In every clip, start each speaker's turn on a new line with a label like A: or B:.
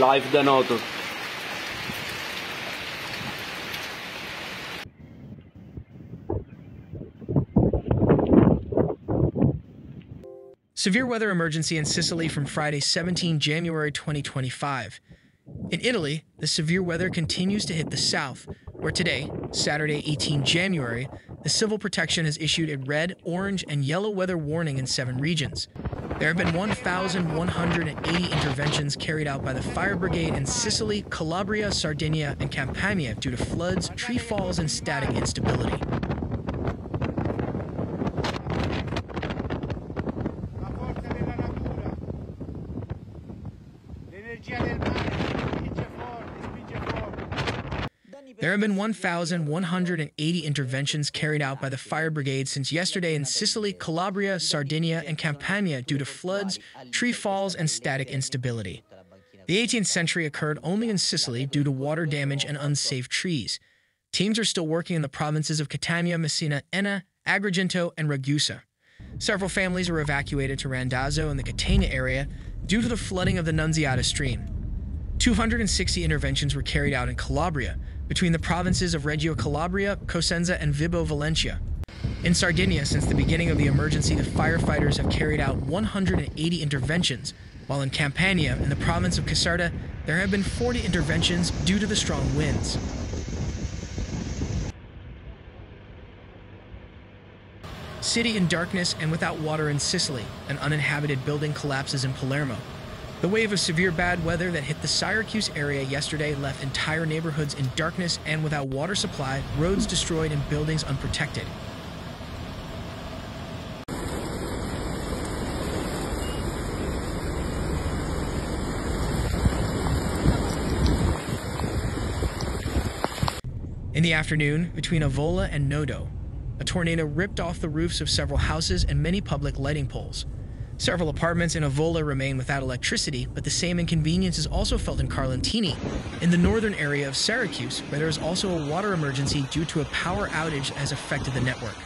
A: live da noto.
B: Severe weather emergency in Sicily from Friday, 17 January 2025. In Italy, the severe weather continues to hit the south, where today, Saturday, 18 January, the Civil Protection has issued a red, orange, and yellow weather warning in 7 regions. There have been 1,180 interventions carried out by the Fire Brigade in Sicily, Calabria, Sardinia, and Campania due to floods, tree falls, and static instability. There have been 1,180 interventions carried out by the Fire Brigade since yesterday in Sicily, Calabria, Sardinia, and Campania due to floods, tree falls, and static instability. The 18th century occurred only in Sicily due to water damage and unsafe trees. Teams are still working in the provinces of Catania, Messina, Enna, Agrigento, and Ragusa. Several families were evacuated to Randazzo in the Catania area due to the flooding of the Nunziata stream. 260 interventions were carried out in Calabria, between the provinces of Reggio Calabria, Cosenza, and Vibo Valentia. In Sardinia, since the beginning of the emergency, the firefighters have carried out 180 interventions, while in Campania, in the province of Caserta, there have been 40 interventions due to the strong winds. City in darkness and without water in Sicily, an uninhabited building collapses in Palermo. The wave of severe bad weather that hit the Syracuse area yesterday left entire neighborhoods in darkness and without water supply, roads destroyed, and buildings unprotected. In the afternoon, between Avola and Nodo, a tornado ripped off the roofs of several houses and many public lighting poles. Several apartments in Avola remain without electricity, but the same inconvenience is also felt in Carlentini, in the northern area of Syracuse, where there is also a water emergency due to a power outage that has affected the network.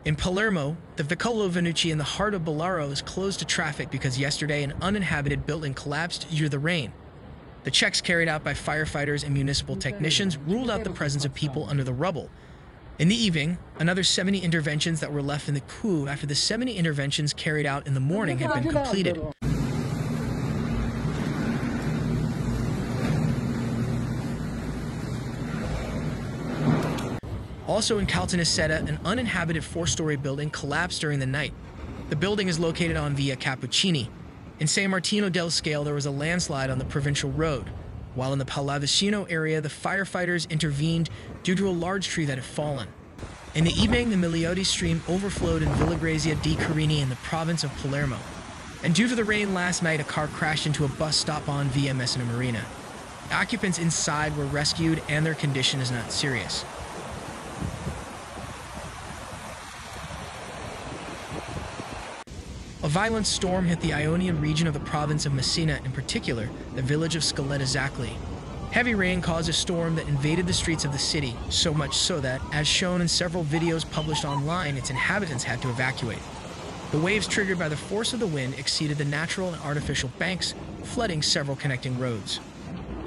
B: In Palermo, the Vicolo Venucci in the heart of Bolaro is closed to traffic because yesterday an uninhabited building collapsed due to the rain. The checks carried out by firefighters and municipal technicians ruled out the presence of people under the rubble. In the evening, another 70 interventions that were left in the queue after the 70 interventions carried out in the morning had been completed. Also in Caltanissetta, an uninhabited 4-story building collapsed during the night. The building is located on Via Cappuccini. In San Martino del Scale, there was a landslide on the provincial road, while in the Pallavicino area, the firefighters intervened due to a large tree that had fallen. In the evening, the Miliotti stream overflowed in Villa Grazia di Carini in the province of Palermo. And due to the rain last night, a car crashed into a bus stop on Via Messina Marina. Occupants inside were rescued and their condition is not serious. A violent storm hit the Ionian region of the province of Messina, in particular, the village of Scaletta Zacli. Heavy rain caused a storm that invaded the streets of the city, so much so that, as shown in several videos published online, its inhabitants had to evacuate. The waves triggered by the force of the wind exceeded the natural and artificial banks, flooding several connecting roads.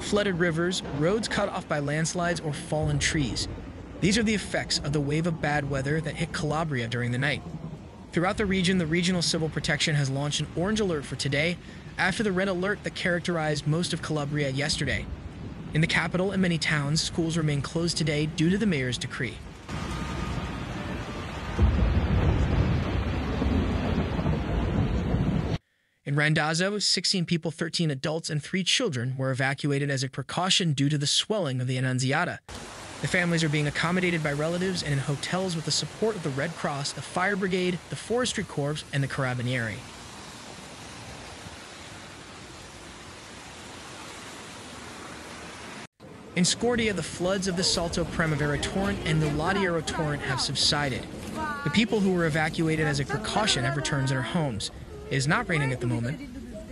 B: Flooded rivers, roads cut off by landslides or fallen trees. These are the effects of the wave of bad weather that hit Calabria during the night. Throughout the region, the Regional Civil Protection has launched an orange alert for today after the red alert that characterized most of Calabria yesterday. In the capital and many towns, schools remain closed today due to the mayor's decree. In Randazzo, 16 people, 13 adults, and 3 children were evacuated as a precaution due to the swelling of the Annunziata. The families are being accommodated by relatives and in hotels with the support of the Red Cross, the Fire Brigade, the Forestry Corps, and the Carabinieri. In Scordia, the floods of the Salto Primavera torrent and the Ladiero torrent have subsided. The people who were evacuated as a precaution have returned to their homes. It is not raining at the moment.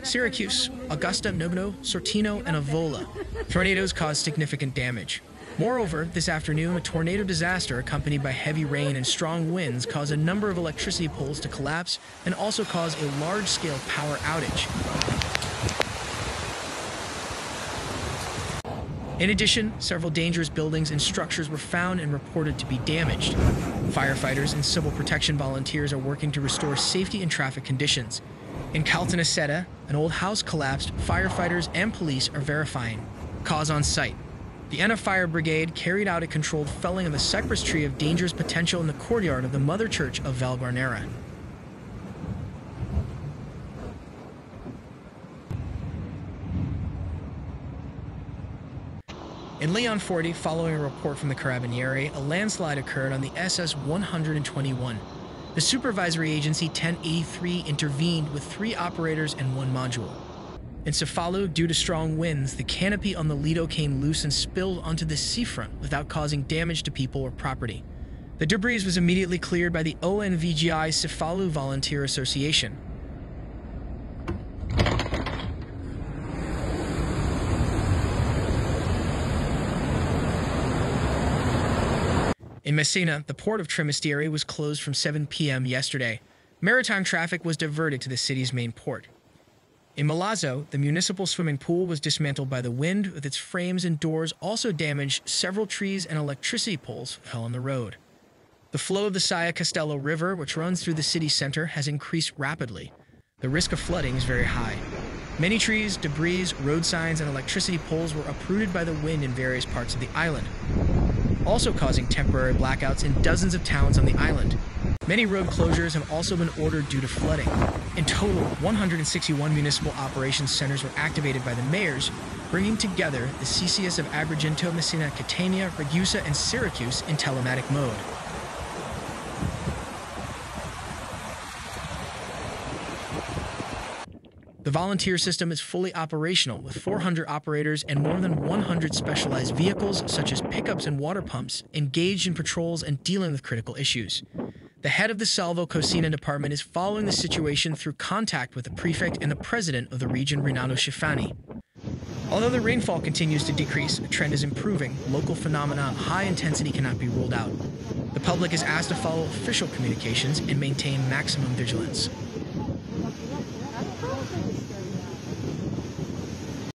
B: Syracuse, Augusta, Nobno, Sortino, and Avola. Tornadoes caused significant damage. Moreover, this afternoon, a tornado disaster accompanied by heavy rain and strong winds caused a number of electricity poles to collapse and also caused a large-scale power outage. In addition, several dangerous buildings and structures were found and reported to be damaged. Firefighters and civil protection volunteers are working to restore safety and traffic conditions. In Caltanissetta, an old house collapsed. Firefighters and police are verifying. Cause on site. The Enna Fire Brigade carried out a controlled felling of a cypress tree of dangerous potential in the courtyard of the Mother Church of Val Guarnera. In Leon 40, following a report from the Carabinieri, a landslide occurred on the SS 121. The supervisory agency 1083 intervened with 3 operators and 1 module. In Cefalu, due to strong winds, the canopy on the Lido came loose and spilled onto the seafront without causing damage to people or property. The debris was immediately cleared by the ONVGI Cefalu Volunteer Association. In Messina, the port of Tremestieri was closed from 7 p.m. yesterday. Maritime traffic was diverted to the city's main port. In Milazzo, the municipal swimming pool was dismantled by the wind, with its frames and doors also damaged. Several trees and electricity poles fell on the road. The flow of the Saia Castello River, which runs through the city center, has increased rapidly. The risk of flooding is very high. Many trees, debris, road signs, and electricity poles were uprooted by the wind in various parts of the island, also causing temporary blackouts in dozens of towns on the island. Many road closures have also been ordered due to flooding. In total, 161 municipal operations centers were activated by the mayors, bringing together the CCS of Agrigento, Messina, Catania, Ragusa, and Syracuse in telematic mode. The volunteer system is fully operational, with 400 operators and more than 100 specialized vehicles, such as pickups and water pumps, engaged in patrols and dealing with critical issues. The head of the Salvo Cosina department is following the situation through contact with the prefect and the president of the region, Renato Schifani. Although the rainfall continues to decrease, a trend is improving. Local phenomena of high intensity cannot be ruled out. The public is asked to follow official communications and maintain maximum vigilance.